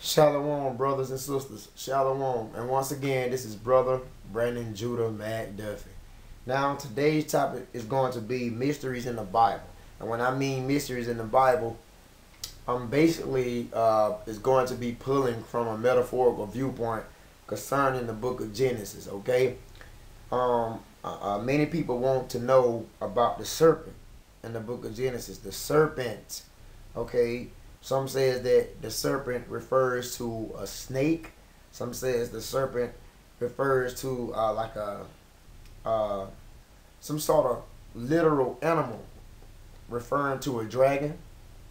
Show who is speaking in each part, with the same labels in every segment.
Speaker 1: Shalom, brothers and sisters. Shalom. And once again, this is Brother Brandon Judah McDuffie. Now, today's topic is going to be mysteries in the Bible. And when I mean mysteries in the Bible, I'm basically is going to be pulling from a metaphorical viewpoint concerning the book of Genesis, okay? Many people want to know about the serpent in the book of Genesis. The serpent, okay? Some says that the serpent refers to a snake. Some says the serpent refers to some sort of literal animal, referring to a dragon,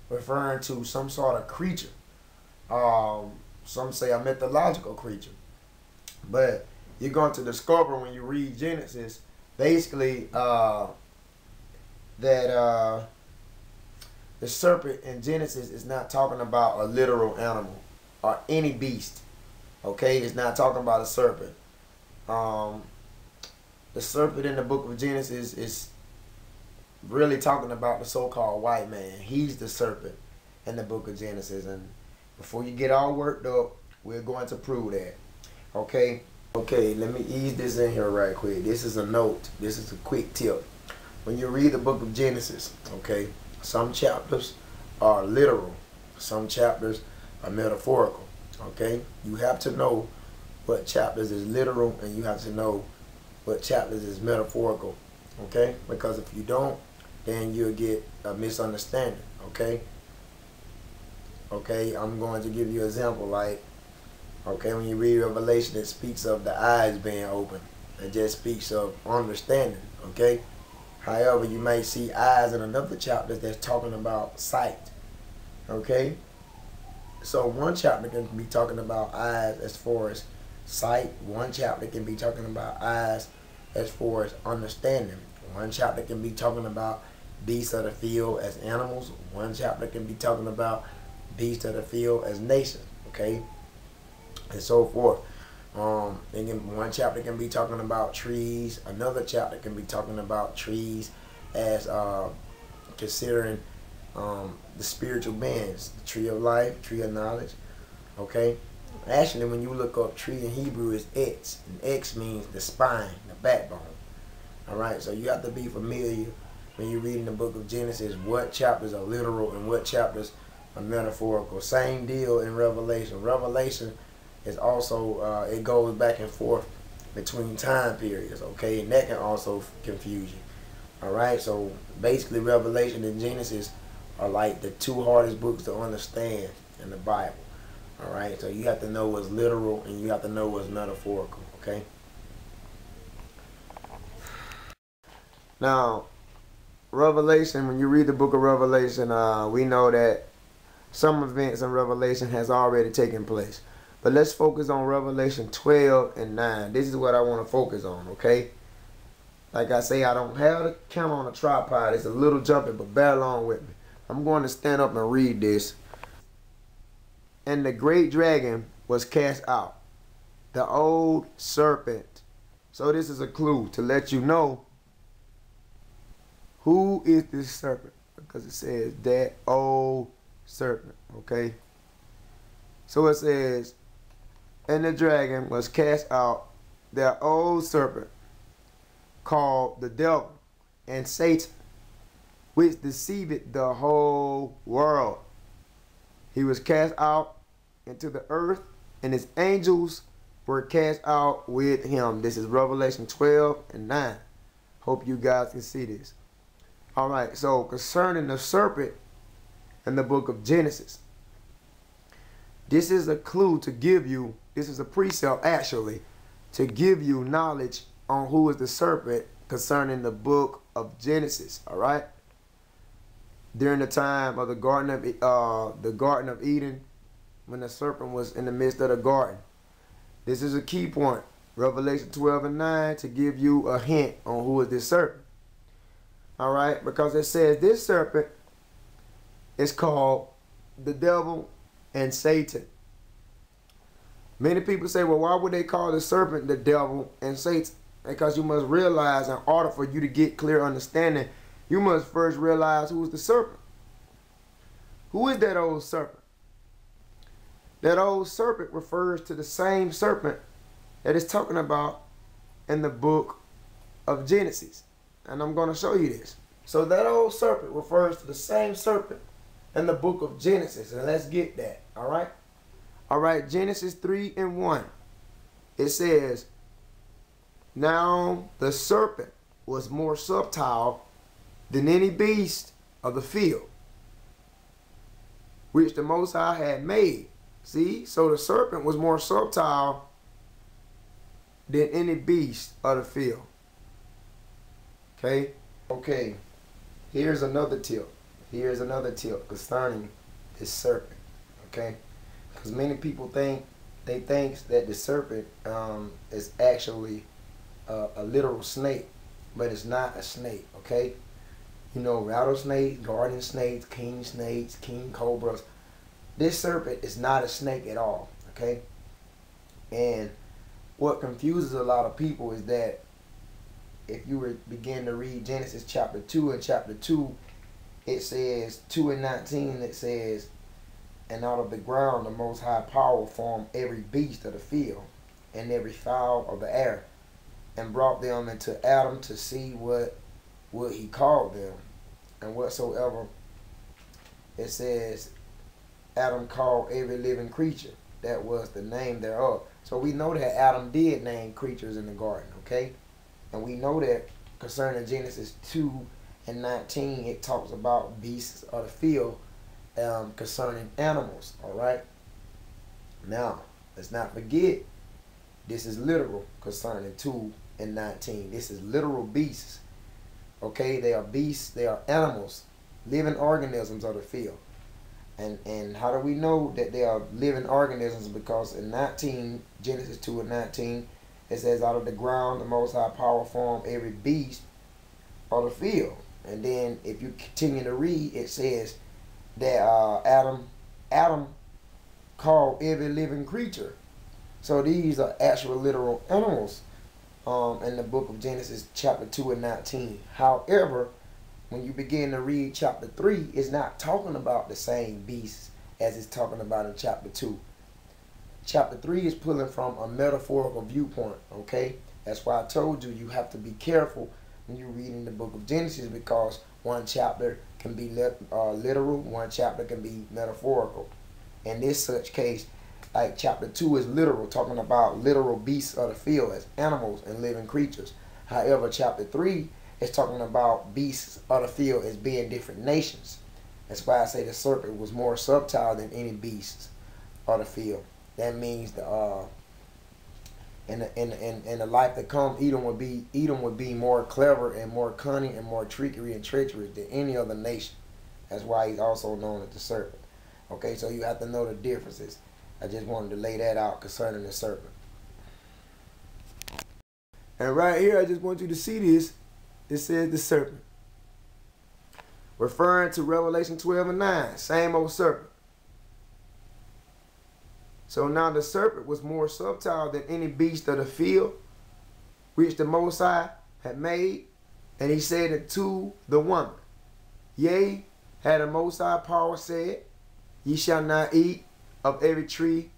Speaker 1: referring to some sort of creature. Some say a mythological creature. But you're going to discover when you read Genesis, basically, that the serpent in Genesis is not talking about a literal animal or any beast. Okay, it's not talking about a serpent. The serpent in the book of Genesis is really talking about the so-called white man. He's the serpent in the book of Genesis. And before you get all worked up, we're going to prove that. Okay, let me ease this in here right quick. This is a note. This is a quick tip. When you read the book of Genesis, okay, some chapters are literal. Some chapters are metaphorical. Okay, you have to know what chapters is literal and you have to know what chapters is metaphorical. Okay, because if you don't, then you'll get a misunderstanding. Okay, I'm going to give you an example. Like, okay, when you read Revelation, it speaks of the eyes being open. It just speaks of understanding. Okay. However, you may see eyes in another chapter that's talking about sight. Okay? So one chapter can be talking about eyes as far as sight. One chapter can be talking about eyes as far as understanding. One chapter can be talking about beasts of the field as animals. One chapter can be talking about beasts of the field as nations. Okay? And so forth. One chapter can be talking about trees. Another chapter can be talking about trees as considering the spiritual beings, the tree of life, tree of knowledge. Okay, actually, when you look up tree in Hebrew, is X, and X means the spine, the backbone. All right, so you have to be familiar when you're reading the book of Genesis what chapters are literal and what chapters are metaphorical. Same deal in Revelation. Revelation is also, it goes back and forth between time periods, okay? And that can also confuse you, all right? So basically Revelation and Genesis are like the two hardest books to understand in the Bible, all right? So you have to know what's literal and you have to know what's metaphorical, okay? Now, Revelation, when you read the book of Revelation, we know that some events in Revelation has already taken place. But let's focus on Revelation 12 and 9. This is what I want to focus on, okay? Like I say, I don't have the camera on a tripod. It's a little jumpy, but bear along with me. I'm going to stand up and read this. And the great dragon was cast out, the old serpent. So this is a clue to let you know who is this serpent. Because it says that old serpent, okay? So it says, and the dragon was cast out, the old serpent, called the devil and Satan, which deceived the whole world. He was cast out into the earth, and his angels were cast out with him. This is Revelation 12 and 9. Hope you guys can see this. All right, so concerning the serpent in the book of Genesis, this is a clue to give you, this is a precept actually, to give you knowledge on who is the serpent concerning the book of Genesis, all right? During the time of the Garden of Eden, when the serpent was in the midst of the garden. This is a key point, Revelation 12 and 9, to give you a hint on who is this serpent. All right, because it says this serpent is called the devil and Satan. Many people say, well, why would they call the serpent the devil and Satan? Because you must realize, in order for you to get clear understanding, you must first realize who's the serpent. Who is that old serpent? That old serpent refers to the same serpent that is talking about in the book of Genesis. And I'm going to show you this. So that old serpent refers to the same serpent in the book of Genesis. And let's get that. All right. All right. Genesis 3:1. It says, now the serpent was more subtle than any beast of the field, which the Most High had made. See, so the serpent was more subtle than any beast of the field. Okay, here's another tip. Here's another tip concerning this serpent. Okay, because many people think that the serpent is actually a literal snake, but it's not a snake. Okay, you know, rattlesnakes, garden snakes, king cobras. This serpent is not a snake at all. Okay, and what confuses a lot of people is that if you begin to read Genesis chapter 2, and chapter 2, it says 2:19, it says, and out of the ground the Most High Power formed every beast of the field and every fowl of the air, and brought them into Adam to see what he called them. And whatsoever, it says, Adam called every living creature. That was the name thereof. So we know that Adam did name creatures in the garden, okay? And we know that concerning Genesis 2:19, it talks about beasts of the field concerning animals, all right? Now, let's not forget, this is literal concerning 2:19. This is literal beasts, okay? They are beasts, they are animals, living organisms of the field. And how do we know that they are living organisms? Because in Genesis 2:19, it says, out of the ground the Most High Power formed every beast of the field. And then if you continue to read, it says that Adam called every living creature. So these are actual literal animals in the book of Genesis chapter 2:19. However, when you begin to read chapter 3, it's not talking about the same beasts as it's talking about in chapter 2. Chapter 3 is pulling from a metaphorical viewpoint, okay? That's why I told you have to be careful when you're reading the book of Genesis, because one chapter can be literal, one chapter can be metaphorical. In this such case, like chapter 2 is literal, talking about literal beasts of the field as animals and living creatures. However, chapter 3 is talking about beasts of the field as being different nations. That's why I say the serpent was more subtle than any beasts of the field. That means in the life to come, Edom would be more clever and more cunning and more trickery and treacherous than any other nation. That's why he's also known as the serpent. Okay, so you have to know the differences. I just wanted to lay that out concerning the serpent. And right here, I just want you to see this. It says the serpent, referring to Revelation 12:9, same old serpent. So now the serpent was more subtle than any beast of the field, which the Most High had made. And he said it to the woman, yea, had the Most High Power said, ye shall not eat of every tree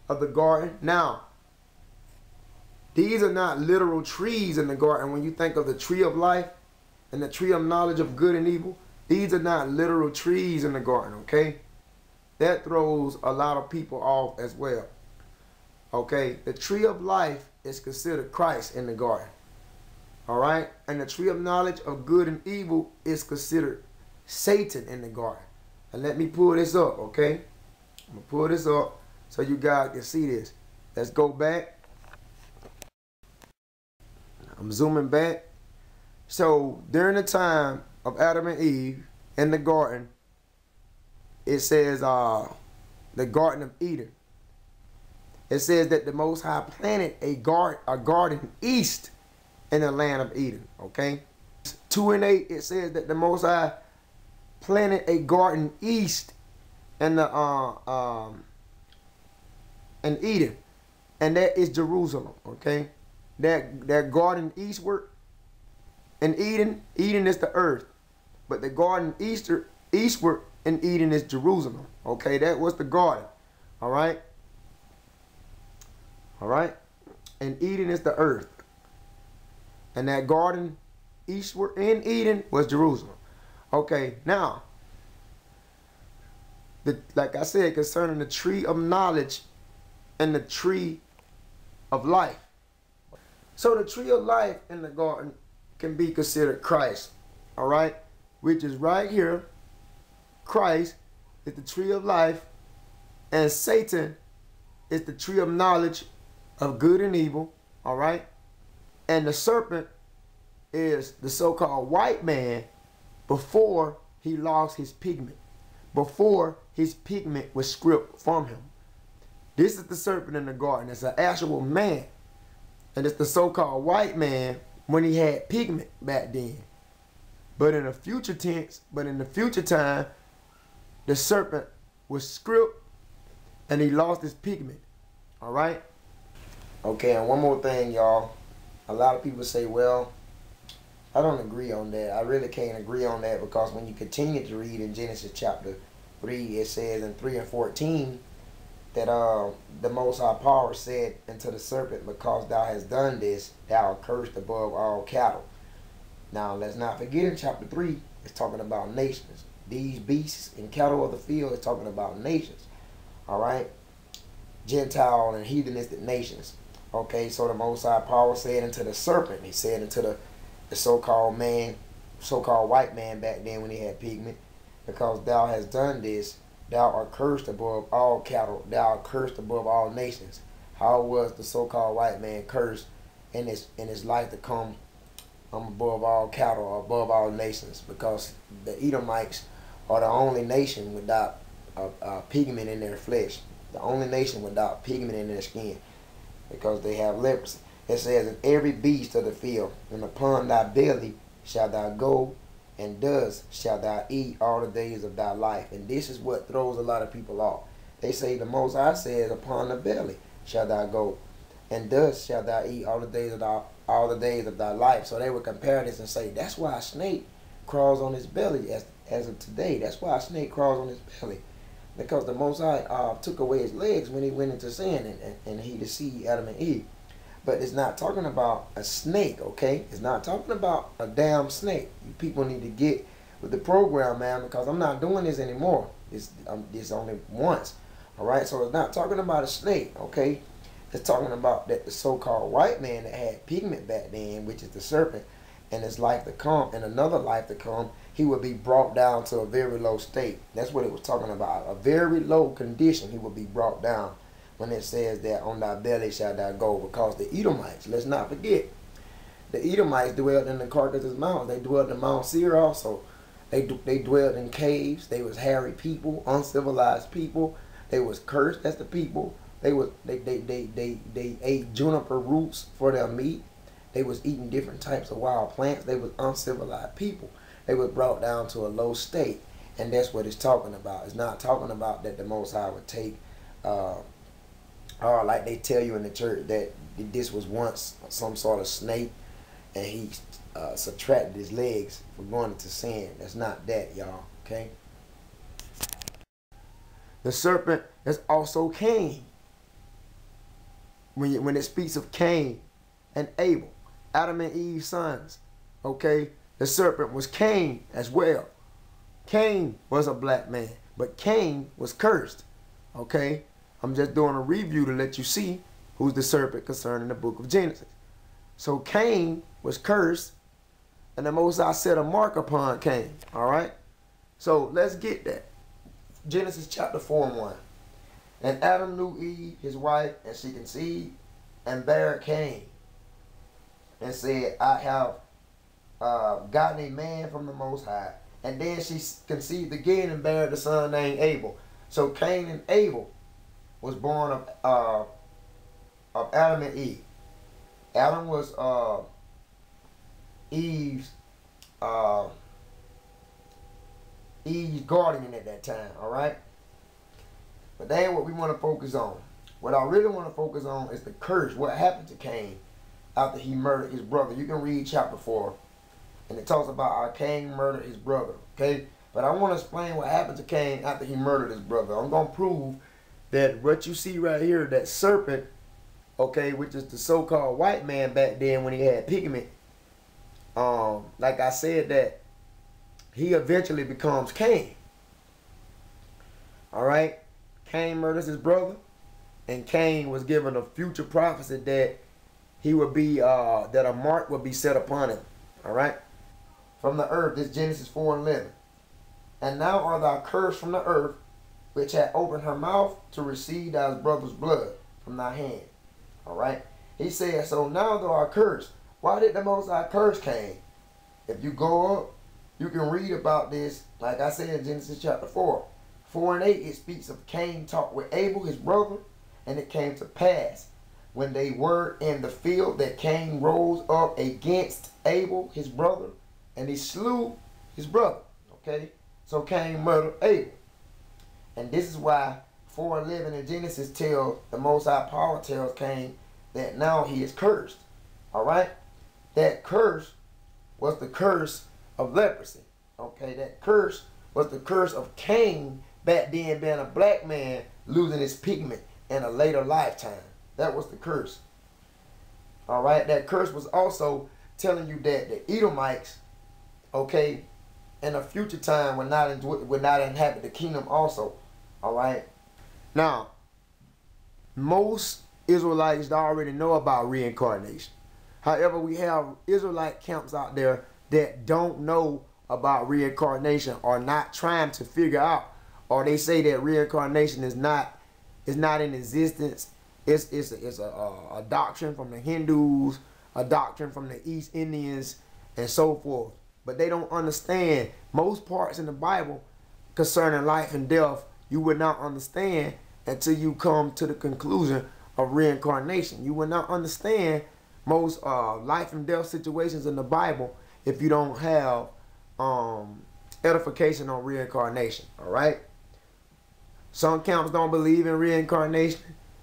Speaker 1: of the garden. Now, these are not literal trees in the garden. When you think of the tree of life and the tree of knowledge of good and evil, these are not literal trees in the garden, okay? That throws a lot of people off as well. Okay, the tree of life is considered Christ in the garden. All right, and the tree of knowledge of good and evil is considered Satan in the garden. And let me pull this up, okay? I'm gonna pull this up so you guys can see this. Let's go back. I'm zooming back. So during the time of Adam and Eve in the garden, it says the Garden of Eden. It says that the Most High planted a garden east in the land of Eden. Okay, 2:8, it says that the Most High planted a garden east in the in Eden, and that is Jerusalem. Okay, that garden eastward in Eden is the earth, but the garden eastward in Eden is Jerusalem. Okay, that was the garden. All right. All right. And Eden is the earth. And that garden eastward in Eden was Jerusalem. Okay, now, like I said, concerning the tree of knowledge and the tree of life. So the tree of life in the garden can be considered Christ. All right, which is right here. Christ is the tree of life, and Satan is the tree of knowledge of good and evil. All right, and the serpent is the so-called white man before he lost his pigment, before his pigment was stripped from him. This is the serpent in the garden. It's an actual man, and it's the so-called white man when he had pigment back then. But in the future tense, in the future time, the serpent was stripped and he lost his pigment. All right. Okay, and one more thing, y'all. A lot of people say, well, I don't agree on that. I really can't agree on that, because when you continue to read in Genesis chapter 3, it says in 3 and 14 that the Most High Power said unto the serpent, because thou hast done this, thou art cursed above all cattle. Now, let's not forget in chapter 3, it's talking about nations. These beasts and cattle of the field is talking about nations. All right? Gentile and heathenistic nations. Okay, so the Most High Power said unto the serpent, he said unto the so-called man, so-called white man back then when he had pigment, because thou hast done this, thou art cursed above all cattle, thou art cursed above all nations. How was the so-called white man cursed in his life to come above all cattle or above all nations? Because the Edomites are the only nation without pigment in their flesh, the only nation without pigment in their skin, because they have leprosy. It says, and every beast of the field, and upon thy belly shalt thou go, and dust shalt thou eat all the days of thy life. And this is what throws a lot of people off. They say the Most High says, upon the belly shalt thou go, and dust shalt thou eat all the days of thy life. So they would compare this and say, that's why a snake crawls on his belly as of today. That's why a snake crawls on his belly, because the Most High took away his legs when he went into sin and he deceived Adam and Eve. But it's not talking about a snake, okay? It's not talking about a damn snake. You people need to get with the program, man, because I'm not doing this anymore. It's only once, all right? So it's not talking about a snake, okay? It's talking about that the so-called white man that had pigment back then, which is the serpent, and his life to come, and another life to come, he would be brought down to a very low state. That's what it was talking about. A very low condition, he would be brought down. When it says that on thy belly shalt thou go, because the Edomites, let's not forget, the Edomites dwelled in the Caucasus Mountains. They dwelled in Mount Seir also. They dwelled in caves. They was hairy people, uncivilized people. They was cursed as the people. They ate juniper roots for their meat. They was eating different types of wild plants. They was uncivilized people. They was brought down to a low state, and that's what it's talking about. It's not talking about that the Most High would take or like they tell you in the church that this was once some sort of snake and he subtracted his legs for going into sin. That's not that, y'all, okay? The serpent is also Cain. When it speaks of Cain and Abel, Adam and Eve's sons, okay? The serpent was Cain as well. Cain was a black man, but Cain was cursed, okay? I'm just doing a review to let you see who's the serpent concerning the book of Genesis. So Cain was cursed, and the Most High set a mark upon Cain. All right? So let's get that. Genesis chapter 4 and 1. And Adam knew Eve, his wife, and she conceived and bare Cain, and said, I have gotten a man from the Most High. And then she conceived again and bare the son named Abel. So Cain and Abel was born of Adam and Eve. Adam was Eve's guardian at that time, all right? But that ain't what we want to focus on. What I really want to focus on is the curse, what happened to Cain after he murdered his brother. You can read chapter 4, and it talks about how Cain murdered his brother, okay? But I want to explain what happened to Cain after he murdered his brother. I'm going to prove that what you see right here, that serpent, okay, which is the so-called white man back then when he had pigment, like I said, that he eventually becomes Cain. All right, Cain murders his brother, and Cain was given a future prophecy that he would be, that a mark would be set upon him. All right, from the earth, this Genesis 4:11. And now art thou cursed from the earth, which had opened her mouth to receive thy brother's blood from thy hand. All right, he said, so now thou art cursed. Why did the Most High curse Cain? If you go up, you can read about this, like I said in Genesis chapter 4. 4 and 8, it speaks of Cain talked with Abel, his brother, and it came to pass when they were in the field that Cain rose up against Abel, his brother, and he slew his brother. Okay, so Cain murdered Abel. And this is why 4:11 in Genesis tells, the Most High Power tells Cain that now he is cursed. All right, that curse was the curse of leprosy. Okay, that curse was the curse of Cain back then, being a black man, losing his pigment in a later lifetime. That was the curse. All right, that curse was also telling you that the Edomites, okay, in a future time would not inhabit the kingdom also. All right. Now, most Israelites already know about reincarnation. However, we have Israelite camps out there that don't know about reincarnation, or not trying to figure out, or they say that reincarnation is not in existence. It's a doctrine from the Hindus, a doctrine from the East Indians, and so forth. But they don't understand most parts in the Bible concerning life and death. You would not understand until you come to the conclusion of reincarnation. You will not understand most life and death situations in the Bible if you don't have edification on reincarnation. All right. Some camps don't believe in reincarnation,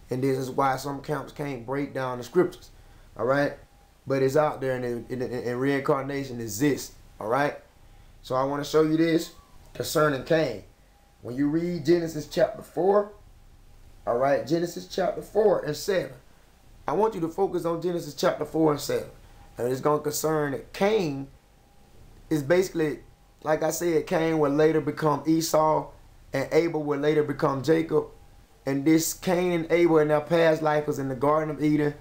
Speaker 1: and this is why some camps can't break down the scriptures. All right, but it's out there, and reincarnation exists. All right, so I want to show you this concerning Cain. When you read Genesis chapter 4, all right, Genesis chapter 4 and 7, I want you to focus on Genesis chapter 4 and 7, and it's going to concern that Cain is basically, like I said, Cain will later become Esau, and Abel will later become Jacob. And this Cain and Abel in their past life was in the Garden of Eden,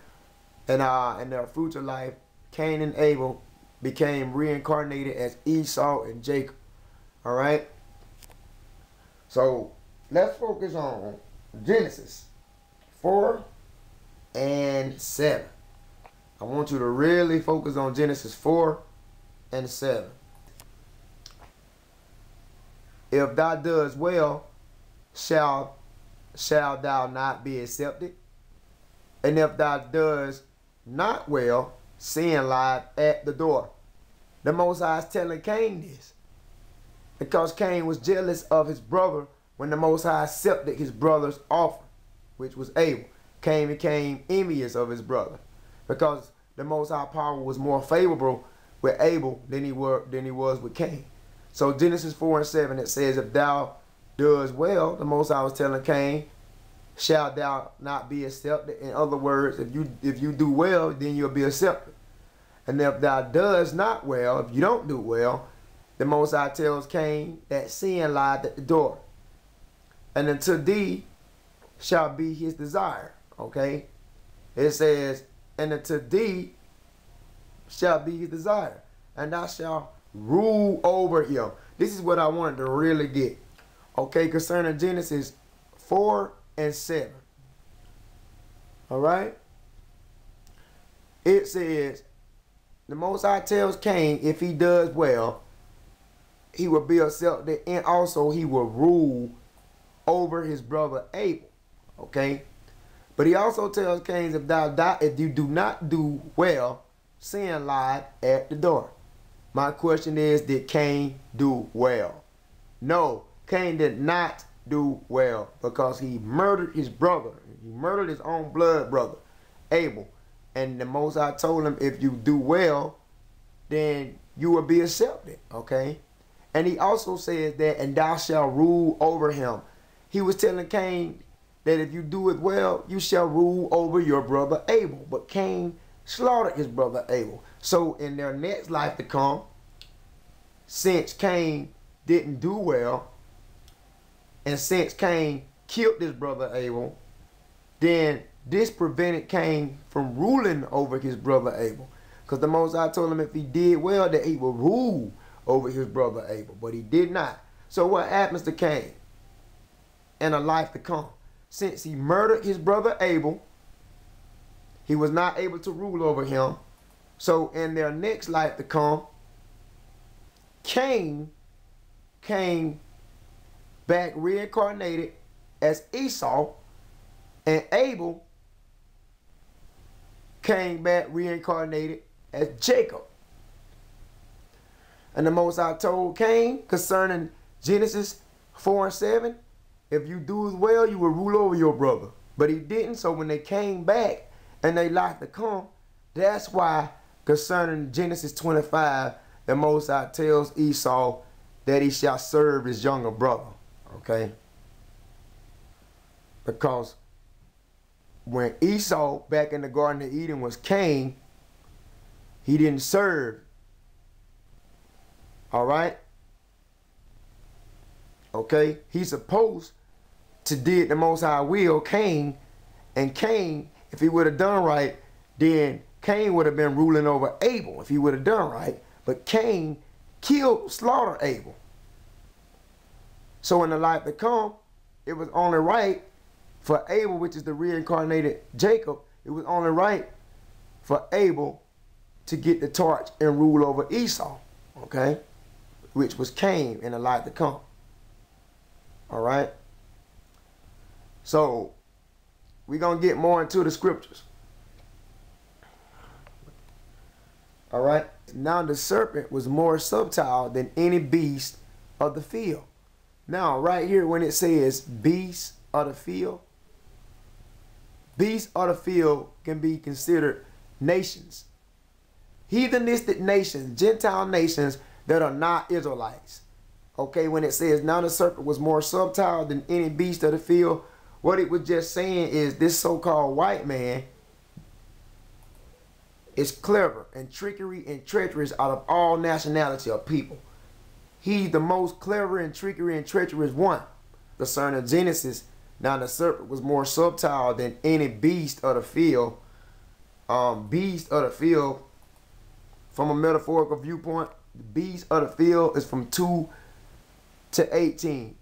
Speaker 1: and in their future life, Cain and Abel became reincarnated as Esau and Jacob. All right. So let's focus on Genesis 4 and 7. I want you to really focus on Genesis 4 and 7. If thou doest well, shall thou not be accepted? And if thou doest not well, sin lieth at the door. The Most High is telling Cain this, because Cain was jealous of his brother when the Most High accepted his brother's offer, which was Abel. Cain became envious of his brother because the Most High power was more favorable with Abel than he was with Cain. So Genesis 4 and 7, it says, if thou doest well, the Most High was telling Cain, shalt thou not be accepted? In other words, if you do well, then you'll be accepted. And if thou does not well, if you don't do well, the Most High tells Cain that sin lieth at the door. And unto thee shall be his desire. Okay? It says, and unto thee shall be his desire, and thou shalt rule over him. This is what I wanted to really get. Okay, concerning Genesis 4 and 7. All right. It says, the Most High tells Cain, if he does well, he will be accepted, and also he will rule over his brother Abel. Okay. But he also tells Cain, if you do not do well, sin lieth at the door. My question is, did Cain do well? No, Cain did not do well, because he murdered his brother. He murdered his own blood brother, Abel. And the Most High told him, if you do well, then you will be accepted. Okay. And he also says that, and thou shalt rule over him. He was telling Cain that if you do it well, you shall rule over your brother Abel. But Cain slaughtered his brother Abel. So in their next life to come, since Cain didn't do well, and since Cain killed his brother Abel, then this prevented Cain from ruling over his brother Abel. Because the Most High told him if he did well, that he would rule over his brother Abel. But he did not. So what happens to Cain in a life to come? Since he murdered his brother Abel, he was not able to rule over him. So in their next life to come, Cain came back reincarnated as Esau, and Abel came back reincarnated as Jacob. And the Most High told Cain concerning Genesis 4 and 7, if you do as well, you will rule over your brother. But he didn't, so when they came back and they life to come, that's why concerning Genesis 25, the Most High tells Esau that he shall serve his younger brother. Okay? Because when Esau back in the Garden of Eden was Cain, he didn't serve. Alright? Okay? He's supposed to did the Most High will, Cain. And Cain, if he would have done right, then Cain would have been ruling over Abel if he would have done right. But Cain slaughtered Abel. So in the life to come, it was only right for Abel, which is the reincarnated Jacob, it was only right for Abel to get the torch and rule over Esau, okay? Which was Cain in the life to come. All right? So, we're going to get more into the scriptures. All right? Now the serpent was more subtle than any beast of the field. Now, right here when it says beast of the field, beasts of the field can be considered nations. Heathenistic nations, Gentile nations that are not Israelites. Okay, when it says now the serpent was more subtle than any beast of the field, what it was just saying is this so-called white man is clever and trickery and treacherous out of all nationality of people. He's the most clever and trickery and treacherous one. Concerning Genesis, now the serpent was more subtle than any beast of the field. Beast of the field, from a metaphorical viewpoint, the beast of the field is from 2 to 18.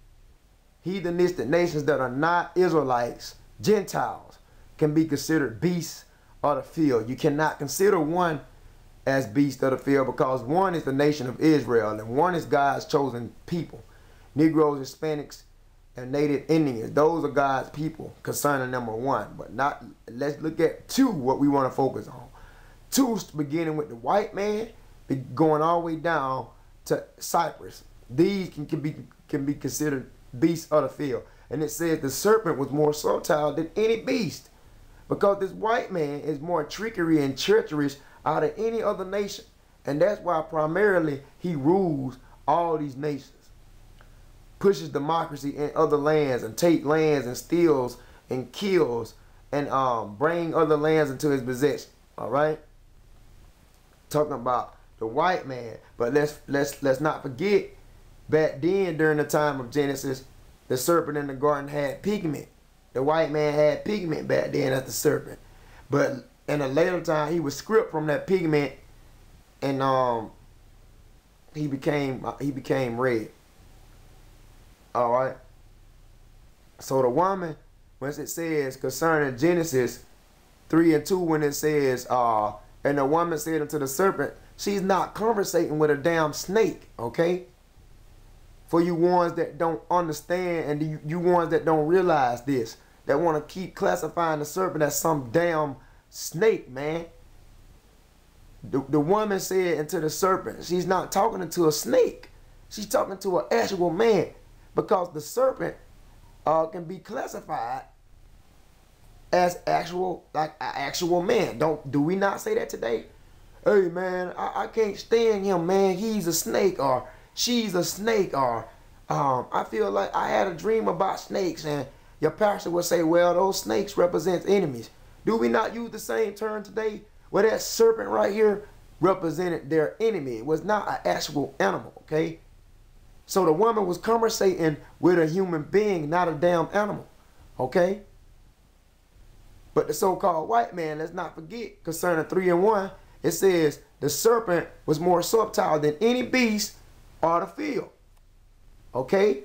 Speaker 1: Heathenistic nations that are not Israelites, Gentiles, can be considered beasts of the field. You cannot consider one as beast of the field because one is the nation of Israel and one is God's chosen people. Negroes, Hispanics, and Native Indians, those are God's people concerning number one. But not, let's look at two, what we want to focus on. Two, beginning with the white man, going all the way down to Cyprus. These can be considered beasts of the field. And it says the serpent was more subtle than any beast, because this white man is more trickery and treacherous out of any other nation. And that's why primarily he rules all these nations. Pushes democracy in other lands and take lands and steals and kills and bring other lands into his possession. All right, talking about the white man, but let's not forget, back then during the time of Genesis, the serpent in the garden had pigment. The white man had pigment back then as the serpent, but in a later time he was stripped from that pigment, and he became red. All right. So the woman, when it says concerning Genesis 3 and 2, when it says, and the woman said unto the serpent, she's not conversating with a damn snake, okay? For you ones that don't understand and you ones that don't realize this, that want to keep classifying the serpent as some damn snake, man. The woman said unto the serpent, she's not talking to a snake. She's talking to an actual man. Because the serpent can be classified as actual, like an actual man. Do we not say that today? Hey man, I can't stand him, man. He's a snake, or she's a snake, or I feel like I had a dream about snakes and your pastor will say, well, those snakes represent enemies. Do we not use the same term today? Well, that serpent right here represented their enemy. It was not an actual animal, okay? So the woman was conversating with a human being, not a damn animal, okay? But the so-called white man, let's not forget, concerning 3 and 1, it says the serpent was more subtle than any beast or the field, okay?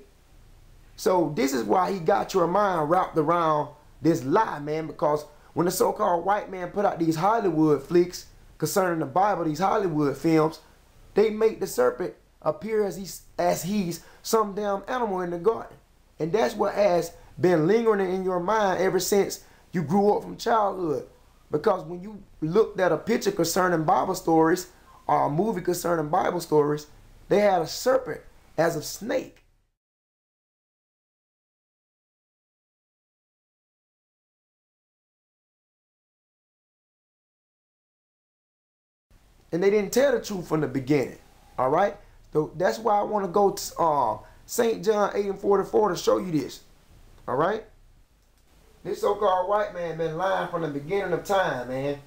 Speaker 1: So this is why he got your mind wrapped around this lie, man, because when the so-called white man put out these Hollywood flicks concerning the Bible, these Hollywood films, they make the serpent appear as he's some damn animal in the garden. And that's what has been lingering in your mind ever since you grew up from childhood. Because when you looked at a picture concerning Bible stories or a movie concerning Bible stories, they had a serpent as a snake. And they didn't tell the truth from the beginning. All right? So that's why I want to go to St. John 8 and 44 to show you this. All right? This so-called white man been lying from the beginning of time, man.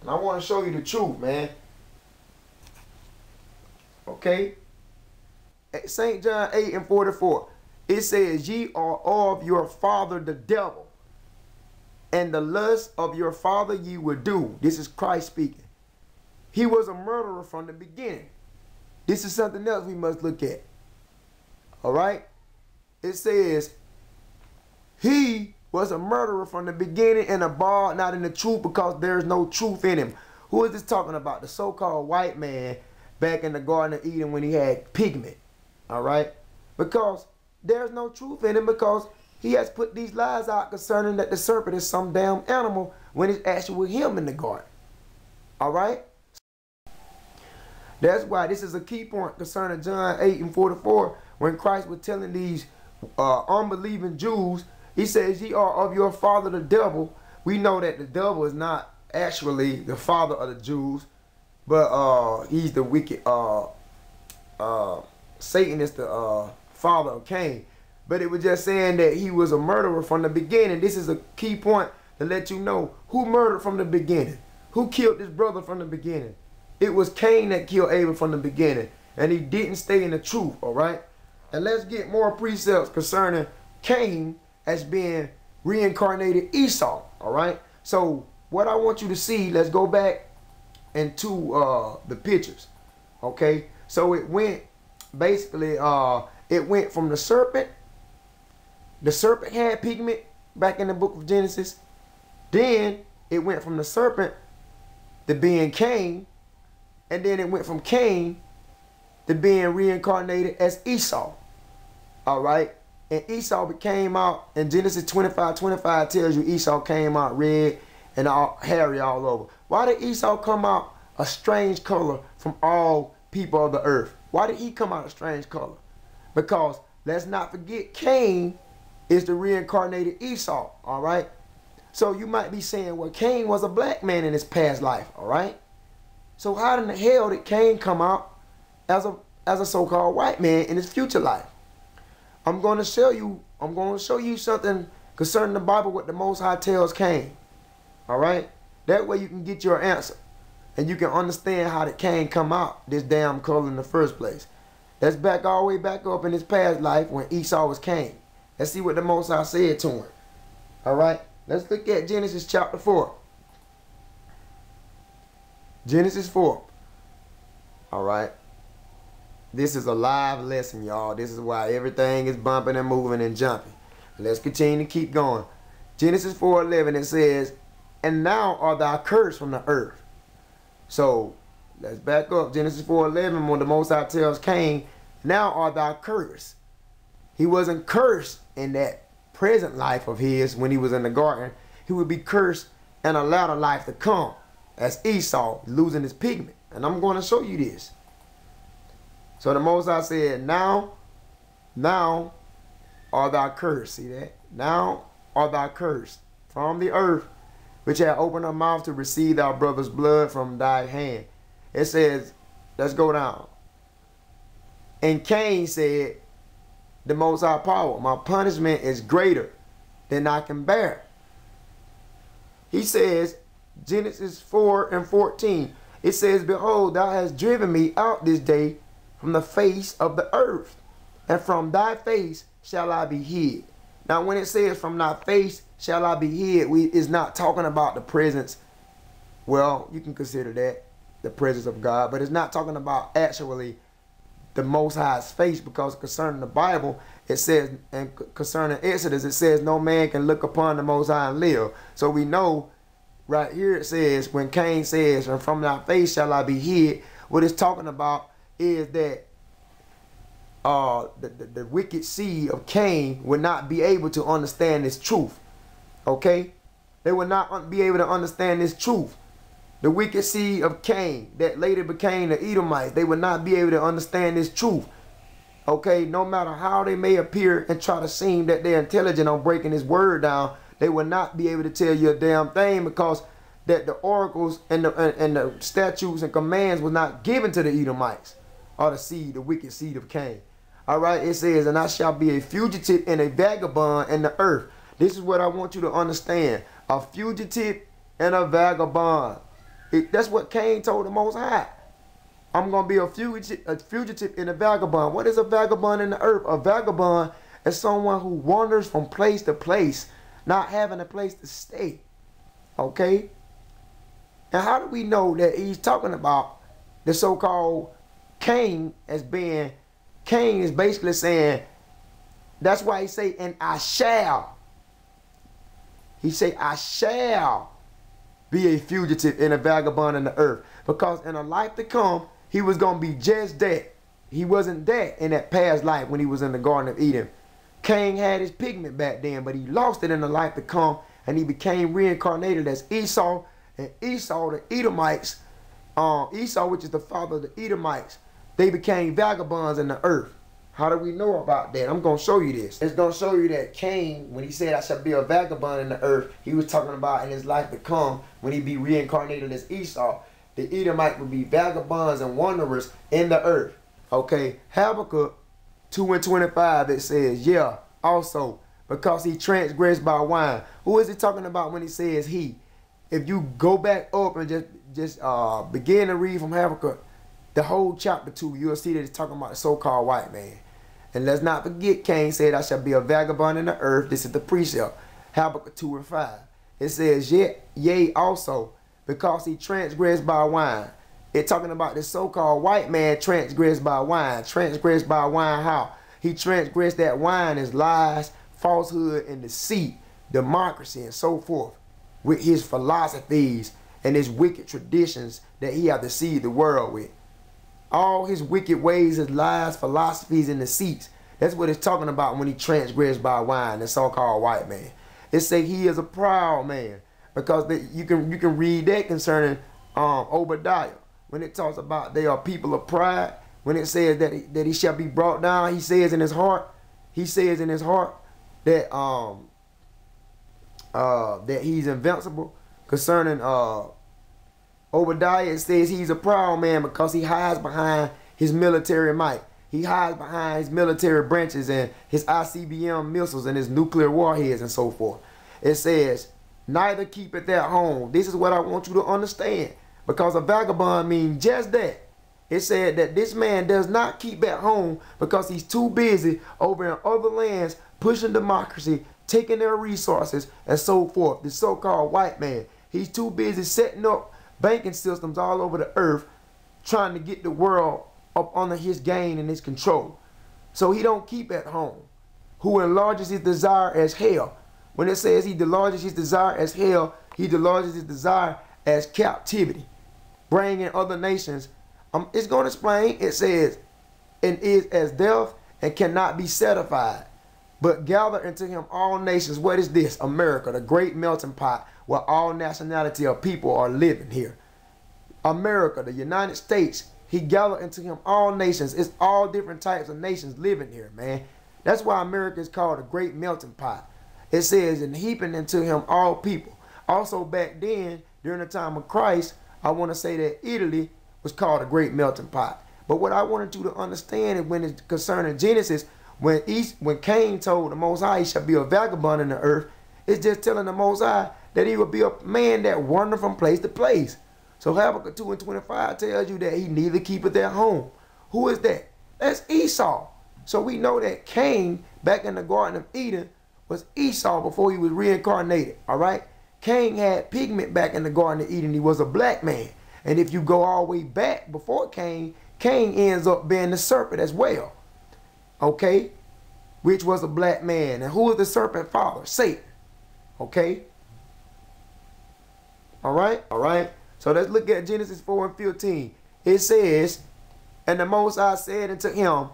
Speaker 1: And I want to show you the truth, man. Okay? St. John 8 and 44. It says, ye are of your father the devil, and the lust of your father ye will do. This is Christ speaking. He was a murderer from the beginning. This is something else we must look at. All right? It says, he was a murderer from the beginning and abode not in the truth, because there is no truth in him. Who is this talking about? The so-called white man back in the Garden of Eden when he had pigment. All right? Because there's no truth in him, because he has put these lies out concerning that the serpent is some damn animal when it's actually him in the garden. All right? That's why this is a key point concerning John 8 and 44, when Christ was telling these unbelieving Jews, he says, ye are of your father the devil. We know that the devil is not actually the father of the Jews, but he's the wicked, Satan is the father of Cain. But it was just saying that he was a murderer from the beginning. This is a key point to let you know who murdered from the beginning. Who killed this brother from the beginning? It was Cain that killed Abel from the beginning. And he didn't stay in the truth, all right? And let's get more precepts concerning Cain as being reincarnated Esau, all right? So what I want you to see, let's go back into the pictures, okay? So it went, basically, it went from the serpent. The serpent had pigment back in the book of Genesis. Then it went from the serpent to being Cain. And then it went from Cain to being reincarnated as Esau. All right? And Esau came out, and Genesis 25:25 tells you Esau came out red and all hairy all over. Why did Esau come out a strange color from all people of the earth? Why did he come out a strange color? Because let's not forget, Cain is the reincarnated Esau. All right? So you might be saying, well, Cain was a black man in his past life. All right? So how in the hell did Cain come out as a so-called white man in his future life? I'm going to show you something concerning the Bible, what the Most High tells Cain. All right? That way you can get your answer. And you can understand how did Cain come out this damn color in the first place. Let's back all the way back up in his past life when Esau was Cain. Let's see what the Most High said to him. All right? Let's look at Genesis chapter 4. Genesis 4. All right. This is a live lesson, y'all. This is why everything is bumping and moving and jumping. Let's continue to keep going. Genesis 4:11, it says, and now art thou cursed from the earth. So let's back up. Genesis 4:11, when the Most High tells Cain, now art thou cursed. He wasn't cursed in that present life of his when he was in the garden. He would be cursed in a latter life to come. As Esau losing his pigment. And I'm going to show you this. So the Most High said, now art thou cursed. See that? Now art thou cursed from the earth, which hath opened her mouth to receive thy brother's blood from thy hand. It says, let's go down. And Cain said, the Most High power. My punishment is greater than I can bear. He says, Genesis 4:14, it says, behold, thou hast driven me out this day from the face of the earth, and from thy face shall I be hid. Now, when it says from thy face shall I be hid, it's not talking about the presence. Well, you can consider that the presence of God, but it's not talking about actually the Most High's face, because concerning the Bible, it says, and concerning Exodus, it says no man can look upon the Most High and live. So we know right here it says, when Cain says, and from thy face shall I be hid, what it's talking about is that the wicked seed of Cain would not be able to understand this truth. Okay? They would not be able to understand this truth. The wicked seed of Cain that later became the Edomites, they would not be able to understand this truth. Okay? No matter how they may appear and try to seem that they're intelligent on breaking his word down, they will not be able to tell you a damn thing, because that the oracles and the statutes and commands was not given to the Edomites, or the seed, the wicked seed of Cain. All right, it says, and I shall be a fugitive and a vagabond in the earth. This is what I want you to understand. A fugitive and a vagabond. That's what Cain told the Most High. I'm going to be a fugitive and a vagabond. What is a vagabond in the earth? A vagabond is someone who wanders from place to place, not having a place to stay. Okay? And how do we know that he's talking about the so-called Cain as being, Cain is basically saying, that's why he say, and I shall. He say, I shall be a fugitive and a vagabond in the earth. Because in a life to come, he was going to be just that. He wasn't that in that past life when he was in the Garden of Eden. Cain had his pigment back then, but he lost it in the life to come, and he became reincarnated as Esau. And Esau, the Edomites, Esau, which is the father of the Edomites, they became vagabonds in the earth. How do we know about that? I'm going to show you this. It's going to show you that Cain, when he said I shall be a vagabond in the earth, he was talking about in his life to come, when he be reincarnated as Esau, the Edomite would be vagabonds and wanderers in the earth. Okay, Habakkuk 2:25, it says, yeah, also, because he transgressed by wine. Who is he talking about when he says he? If you go back up and just begin to read from Habakkuk, the whole chapter 2, you'll see that it's talking about the so-called white man. And let's not forget, Cain said, I shall be a vagabond in the earth. This is the precept, Habakkuk 2:5. It says, yea, also, because he transgressed by wine. It's talking about the so-called white man transgressed by wine. Transgressed by wine how? He transgressed that wine as lies, falsehood, and deceit, democracy, and so forth, with his philosophies and his wicked traditions that he had deceived the world with. All his wicked ways, his lies, philosophies, and deceits. That's what it's talking about when he transgressed by wine, the so-called white man. It say he is a proud man, because you can read that concerning Obadiah. When it talks about they are people of pride, when it says that he shall be brought down, he says in his heart that that he's invincible. Concerning Obadiah, it says he's a proud man because he hides behind his military might. He hides behind his military branches and his ICBM missiles and his nuclear warheads and so forth. It says, neither keepeth at home. This is what I want you to understand, because a vagabond means just that. It said that this man does not keep at home because he's too busy over in other lands pushing democracy, taking their resources, and so forth. The so-called white man. He's too busy setting up banking systems all over the earth, trying to get the world up under his gain and his control. So he don't keep at home. Who enlarges his desire as hell. When it says he enlarges his desire as hell, he enlarges his desire as captivity, bringing other nations. It's going to explain. It says, and is as death and cannot be satisfied, but gather into him all nations. What is this? America, the great melting pot where all nationality of people are living here. America, the United States, he gathered into him all nations. It's all different types of nations living here, man. That's why America is called a great melting pot. It says, and heaping into him all people. Also back then, during the time of Christ, I want to say that Italy was called a great melting pot. But what I wanted you to understand is when it's concerning Genesis, When Cain told the Most High he shall be a vagabond in the earth, it's just telling the Most High that he would be a man that wandered from place to place. So Habakkuk 2:25 tells you that he neither keepeth at home. Who is that? That's Esau. So we know that Cain, back in the Garden of Eden, was Esau before he was reincarnated. All right? Cain had pigment back in the Garden of Eden. He was a black man. And if you go all the way back before Cain, Cain ends up being the serpent as well. Okay? Which was a black man. And who is the serpent father? Satan. Okay? All right? All right? So let's look at Genesis 4:15. It says, and the Most High said unto him,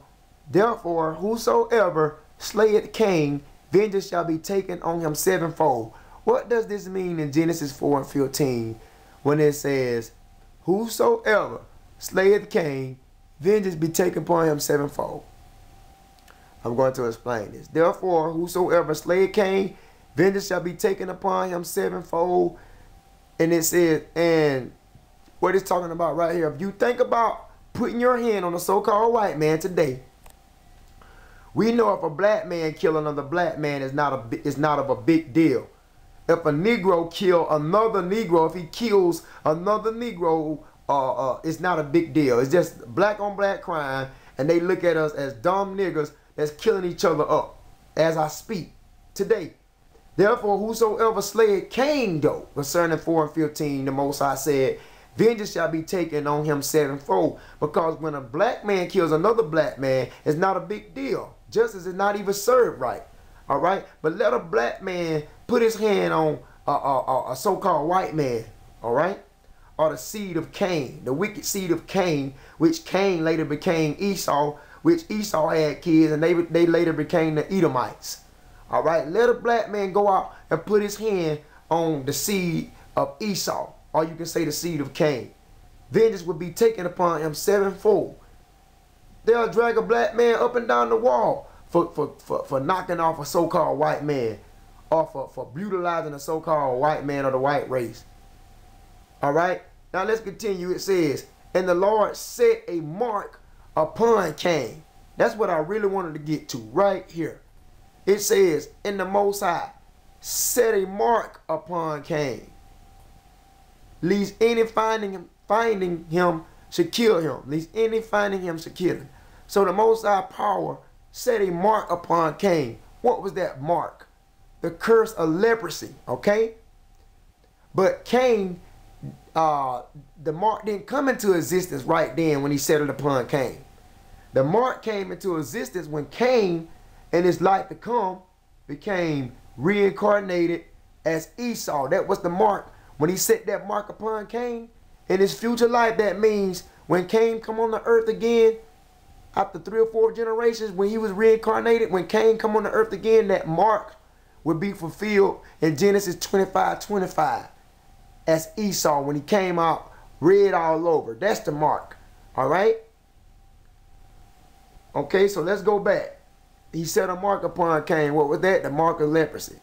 Speaker 1: therefore, whosoever slayeth Cain, vengeance shall be taken on him sevenfold. What does this mean in Genesis 4:15 when it says, whosoever slayeth Cain, vengeance be taken upon him sevenfold? I'm going to explain this. Therefore, whosoever slayeth Cain, vengeance shall be taken upon him sevenfold. And it says, and what it's talking about right here, if you think about putting your hand on a so-called white man today, we know if a black man kill another black man is not of a big deal. If a Negro kill another Negro, if he kills another Negro, it's not a big deal. It's just black on black crime, and they look at us as dumb niggas that's killing each other up as I speak today. Therefore, whosoever slayeth Cain, though, concerning 4:15, the Most High said, vengeance shall be taken on him sevenfold. Because when a black man kills another black man, it's not a big deal. Justice is not even served right. All right? But let a black man put his hand on a so-called white man. All right? Or the seed of Cain, the wicked seed of Cain, which Cain later became Esau, which Esau had kids, and they later became the Edomites. All right? Let a black man go out and put his hand on the seed of Esau. Or you can say the seed of Cain. Vengeance will be taken upon him sevenfold. They'll drag a black man up and down the wall for knocking off a so-called white man, or for brutalizing a so-called white man of the white race. All right? Now let's continue. It says, and the Lord set a mark upon Cain. That's what I really wanted to get to right here. It says, and the Most High set a mark upon Cain, lest any finding him should kill him. Lest any finding him should kill him. So the Most High power set a mark upon Cain. What was that mark? The curse of leprosy. Okay? But Cain, the mark didn't come into existence right then when he settled upon Cain. The mark came into existence when Cain, in his life to come, became reincarnated as Esau. That was the mark. When he set that mark upon Cain, in his future life, that means when Cain come on the earth again, after 3 or 4 generations, when he was reincarnated, when Cain come on the earth again, that mark would be fulfilled in Genesis 25:25 as Esau, when he came out red all over. That's the mark. All right? Okay, so let's go back. He set a mark upon Cain. What was that? The mark of leprosy.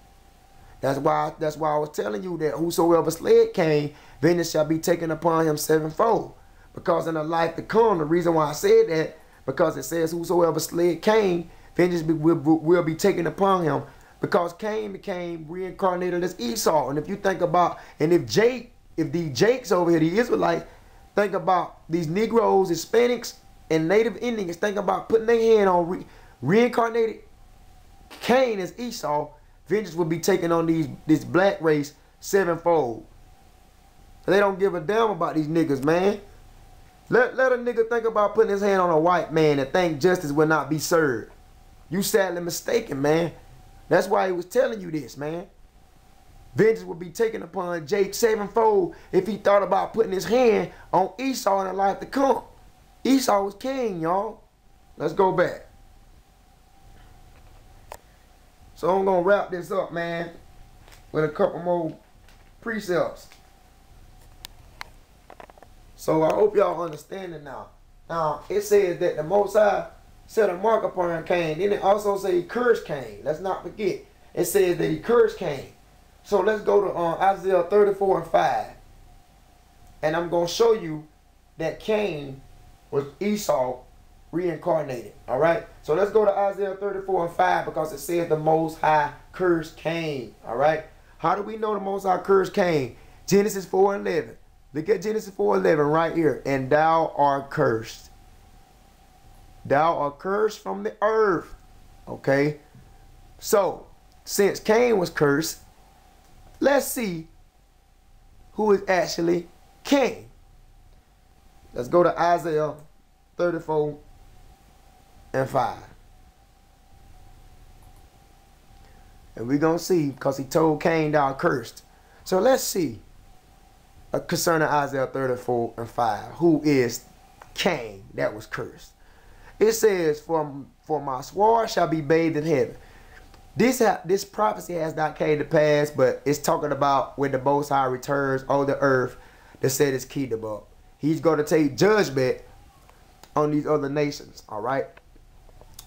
Speaker 1: That's why I was telling you that whosoever slayed Cain, vengeance shall be taken upon him sevenfold. Because in the life to come, the reason why I said that, because it says whosoever slayed Cain, vengeance will be taken upon him. Because Cain became reincarnated as Esau. And if you think about, and if these Jakes over here, the Israelites, think about these Negroes, Hispanics, and Native Indians, think about putting their hand on reincarnated Cain as Esau, vengeance will be taken on this black race sevenfold. They don't give a damn about these niggas, man. Let a nigga think about putting his hand on a white man and think justice will not be served. You sadly mistaken, man. That's why he was telling you this, man. Vengeance will be taken upon Jake sevenfold if he thought about putting his hand on Esau in the life to come. Esau was king, y'all. Let's go back. So I'm going to wrap this up, man, with a couple more precepts. So I hope y'all understand it now. Now, it says that the Most High set a mark upon Cain. Then it also says he cursed Cain. Let's not forget. It says that he cursed Cain. So let's go to Isaiah 34:5. And I'm going to show you that Cain was Esau reincarnated. All right. So let's go to Isaiah 34 and 5 because it says the Most High cursed Cain. All right. How do we know the Most High cursed Cain? Genesis 4 and 11. Look at Genesis 4 and 11 right here. And thou art cursed. Thou art cursed from the earth. Okay. So since Cain was cursed, let's see who is actually Cain. Let's go to Isaiah 34 and 5. And we're going to see, because he told Cain thou art cursed. So let's see concerning Isaiah 34 and 5. Who is Cain that was cursed? It says, for my sword shall be bathed in heaven. This prophecy has not came to pass, but it's talking about when the Most High returns on the earth to set his kingdom up. He's going to take judgment on these other nations, all right?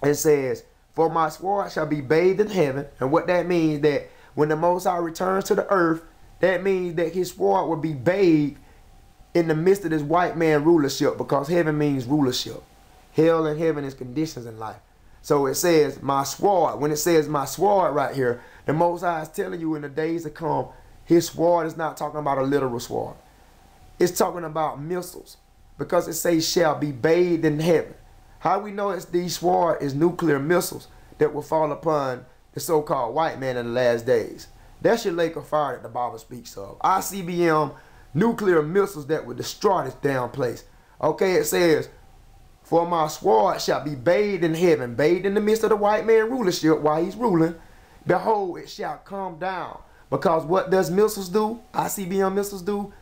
Speaker 1: It says, for my sword shall be bathed in heaven. And what that means, that when the Most High returns to the earth, that means that his sword will be bathed in the midst of this white man rulership, because heaven means rulership. Hell and heaven is conditions in life. So it says my sword. When it says my sword right here, the Most High is telling you in the days to come, his sword is not talking about a literal sword. It's talking about missiles, because it says shall be bathed in heaven. How we know it's these sword is nuclear missiles that will fall upon the so-called white man in the last days. That's your lake of fire that the Bible speaks of. ICBM nuclear missiles that will destroy this damn place. Okay, it says, for my sword shall be bathed in heaven, bathed in the midst of the white man rulership while he's ruling. Behold, it shall come down. Because what does missiles do? ICBM missiles do?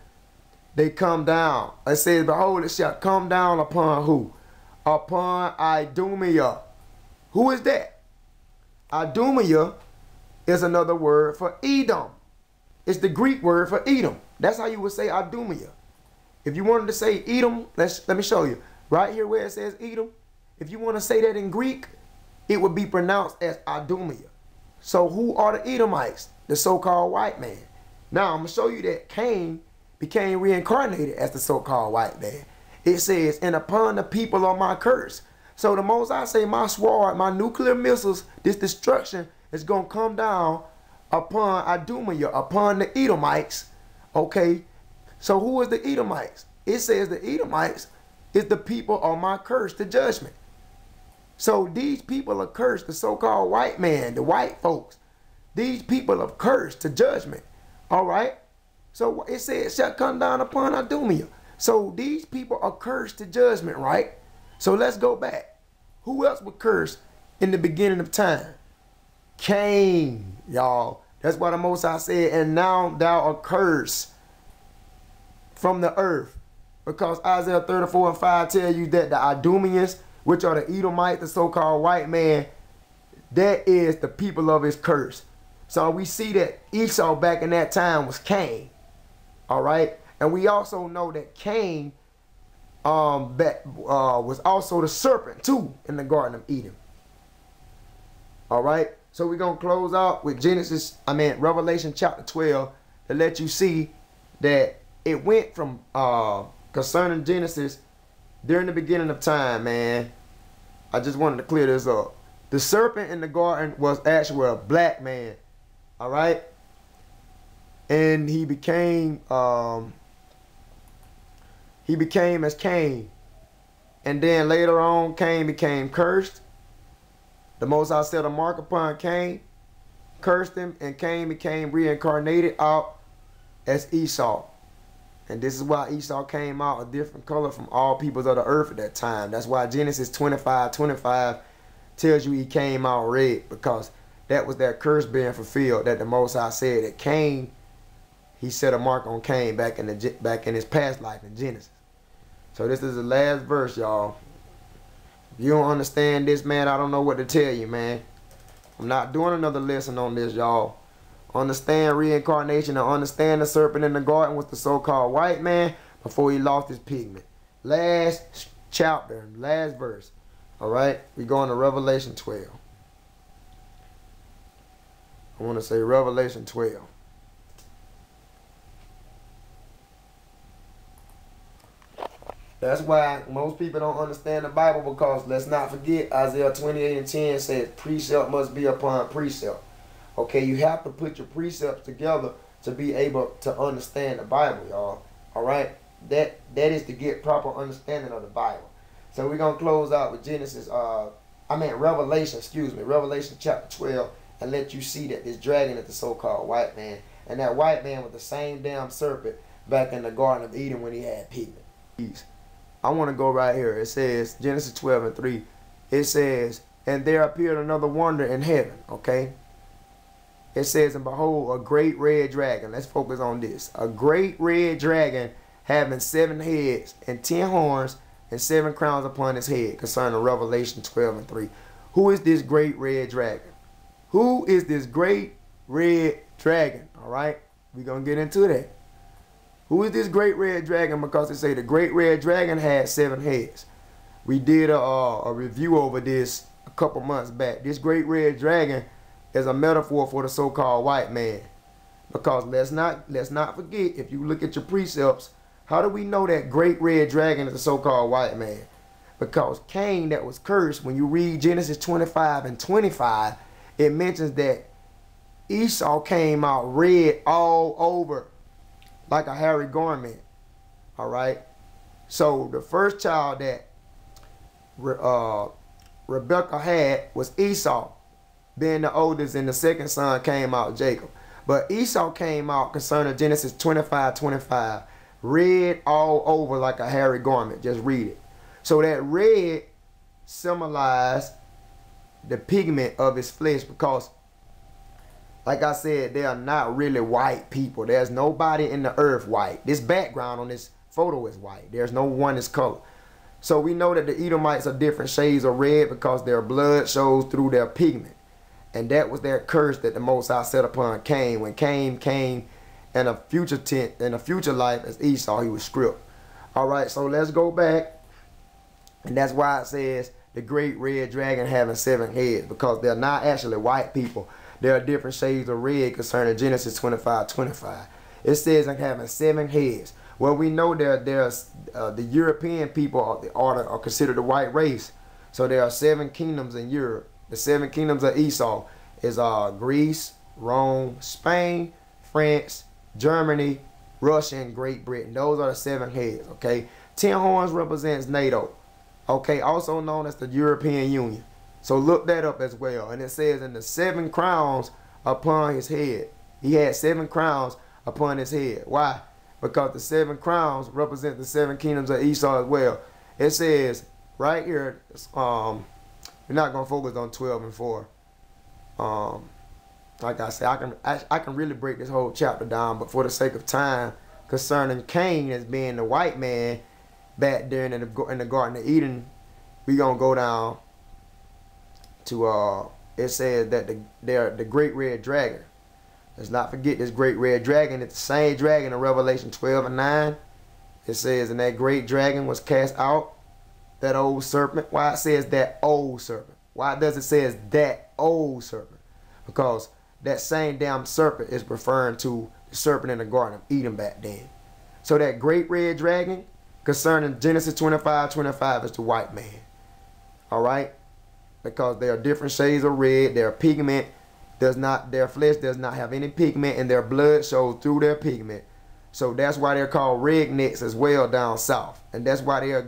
Speaker 1: They come down. It says, behold, it shall come down upon who? Upon Idumea. Who is that? Idumea is another word for Edom. It's the Greek word for Edom. That's how you would say Idumea. If you wanted to say Edom, let me show you. Right here where it says Edom, if you want to say that in Greek, it would be pronounced as Idumea. So who are the Edomites? The so-called white man. Now I'm going to show you that Cain became reincarnated as the so-called white man. It says, and upon the people are my curse. So the Most High say my sword, my nuclear missiles, this destruction is going to come down upon Idumea, upon the Edomites. Okay, so who is the Edomites? It says the Edomites is the people on my curse to judgment. So these people are cursed, the so-called white man, the white folks. These people are cursed to judgment. All right. So it says shall come down upon Idumea. So these people are cursed to judgment, right? So let's go back. Who else was cursed in the beginning of time? Cain, y'all. That's why the Most High said, and now thou art cursed from the earth. Because Isaiah 34 and 5 tell you that the Idumeans, which are the Edomites, the so-called white man, that is the people of his curse. So we see that Esau back in that time was Cain. All right. And we also know that Cain was also the serpent too in the Garden of Eden. All right. So we're going to close out with Revelation chapter 12 to let you see that it went from concerning Genesis during the beginning of time, man. I just wanted to clear this up. The serpent in the garden was actually a black man. All right. And he became as Cain. And then later on, Cain became cursed. The Most High set a mark upon Cain, cursed him, and Cain became reincarnated out as Esau. And this is why Esau came out a different color from all peoples of the earth at that time. That's why Genesis 25:25 tells you he came out red, because that was that curse being fulfilled that the Most High said that Cain, he set a mark on Cain back in his past life in Genesis. So this is the last verse, y'all. If you don't understand this, man, I don't know what to tell you, man. I'm not doing another lesson on this, y'all. Understand reincarnation and understand the serpent in the garden was the so-called white man before he lost his pigment. Last chapter, last verse. All right, we going to Revelation 12. I want to say Revelation 12. That's why most people don't understand the Bible, because let's not forget Isaiah 28:10 says precept must be upon precept. Okay, you have to put your precepts together to be able to understand the Bible, y'all. All right, that is to get proper understanding of the Bible. So we're gonna close out with Revelation, Revelation chapter 12, and let you see that this dragon is the so-called white man, and that white man was the same damn serpent back in the Garden of Eden when he had pigment. I want to go right here. It says Genesis 12:3. It says, and there appeared another wonder in heaven. Okay. It says, and behold, a great red dragon. Let's focus on this. A great red dragon having 7 heads and 10 horns and 7 crowns upon his head, concerning Revelation 12:3. Who is this great red dragon? Who is this great red dragon? All right, we're going to get into that. Who is this great red dragon? Because they say the great red dragon had 7 heads. We did a review over this a couple months back. This great red dragon is a metaphor for the so-called white man. Because let's not forget, if you look at your precepts, how do we know that great red dragon is the so-called white man? Because Cain, that was cursed, when you read Genesis 25:25, it mentions that Esau came out red all over like a hairy garment. All right. So the first child that Rebecca had was Esau, being the oldest, and the second son came out Jacob. But Esau came out, concerning Genesis 25:25, red all over like a hairy garment. Just read it. So that red symbolized the pigment of his flesh, because like I said, they are not really white people. There's nobody in the earth white. This background on this photo is white. There's no one is color. So we know that the Edomites are different shades of red because their blood shows through their pigment. And that was their curse that the Most High set upon Cain. When Cain came in a future life as Esau, he was stripped. All right, so let's go back. And that's why it says the great red dragon having 7 heads, because they're not actually white people. There are different shades of red concerning Genesis 25:25. It says like having 7 heads. Well, we know there's the European people are considered the white race. So there are 7 kingdoms in Europe. The 7 kingdoms of Esau is Greece, Rome, Spain, France, Germany, Russia, and Great Britain. Those are the 7 heads. Okay, 10 horns represents NATO. Okay, also known as the European Union. So look that up as well. And it says, in the 7 crowns upon his head. He had 7 crowns upon his head. Why? Because the 7 crowns represent the 7 kingdoms of Esau as well. It says right here, we're not going to focus on 12 and 4. Like I said, I can really break this whole chapter down, but for the sake of time, concerning Cain as being the white man back there in the Garden of Eden, we're going to go down to it says that they're the great red dragon. Let's not forget this great red dragon. It's the same dragon in Revelation 12:9. It says, and that great dragon was cast out, that old serpent. Why it says that old serpent? Why does it say that old serpent? Because that same damn serpent is referring to the serpent in the Garden of Eden back then. So that great red dragon concerning Genesis 25:25 is the white man. All right. Because they are different shades of red. Their pigment their flesh does not have any pigment, and their blood shows through their pigment. So that's why they're called rednecks as well down south. And that's why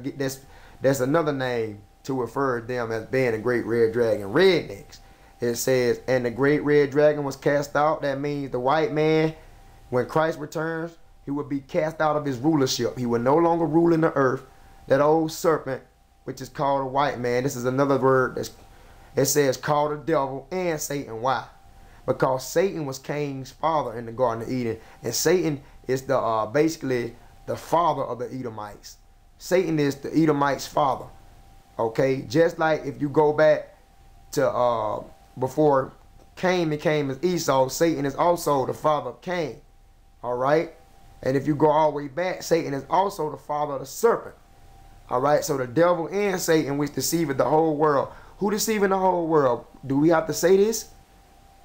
Speaker 1: that's another name to refer to them as being a great red dragon, rednecks. It says, and the great red dragon was cast out. That means the white man, when Christ returns, he will be cast out of his rulership. He will no longer rule in the earth. That old serpent, which is called a white man. This is another word it says called the devil and Satan. Why? Because Satan was Cain's father in the Garden of Eden, and Satan is the basically the father of the Edomites. Satan is the Edomites' father. Okay, just like if you go back to before Cain became as Esau, Satan is also the father of Cain. All right, and if you go all the way back, Satan is also the father of the serpent. All right, so the devil and Satan, which deceived the whole world. Who deceiving the whole world? Do we have to say this?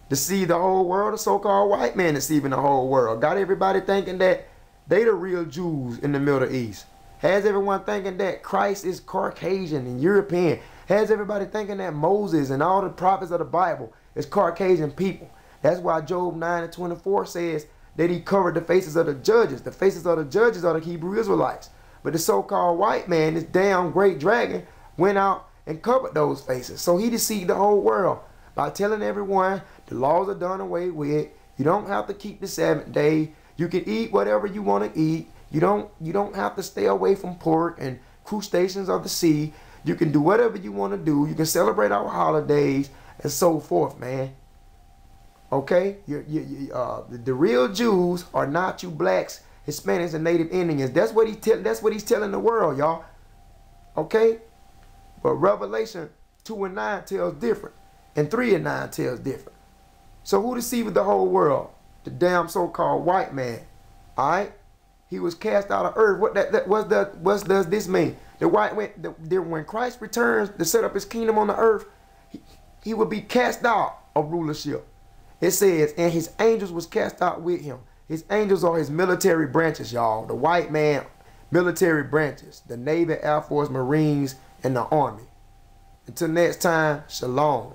Speaker 1: Deceive the whole world? The so-called white man deceiving the whole world. Got everybody thinking that they the real Jews in the Middle East. Has everyone thinking that Christ is Caucasian and European. Has everybody thinking that Moses and all the prophets of the Bible is Caucasian people. That's why Job 9:24 says that he covered the faces of the judges. The faces of the judges are the Hebrew Israelites. But the so-called white man, this damn great dragon, went out and covered those faces. So he deceived the whole world by telling everyone the laws are done away with. You don't have to keep the 7th day. You can eat whatever you want to eat. You don't have to stay away from pork and crustaceans of the sea. You can do whatever you want to do. You can celebrate our holidays and so forth, man. Okay? The real Jews are not you blacks, Hispanics, and Native Indians. That's what he's telling the world, y'all. Okay? But Revelation 2:9 tells different. And 3:9 tells different. So who deceived the whole world? The damn so-called white man. Alright? He was cast out of earth. What does this mean? When Christ returns to set up his kingdom on the earth, he will be cast out of rulership. It says, and his angels was cast out with him. His angels are his military branches, y'all. The white man military branches. The Navy, Air Force, Marines, and the Army. Until next time, shalom.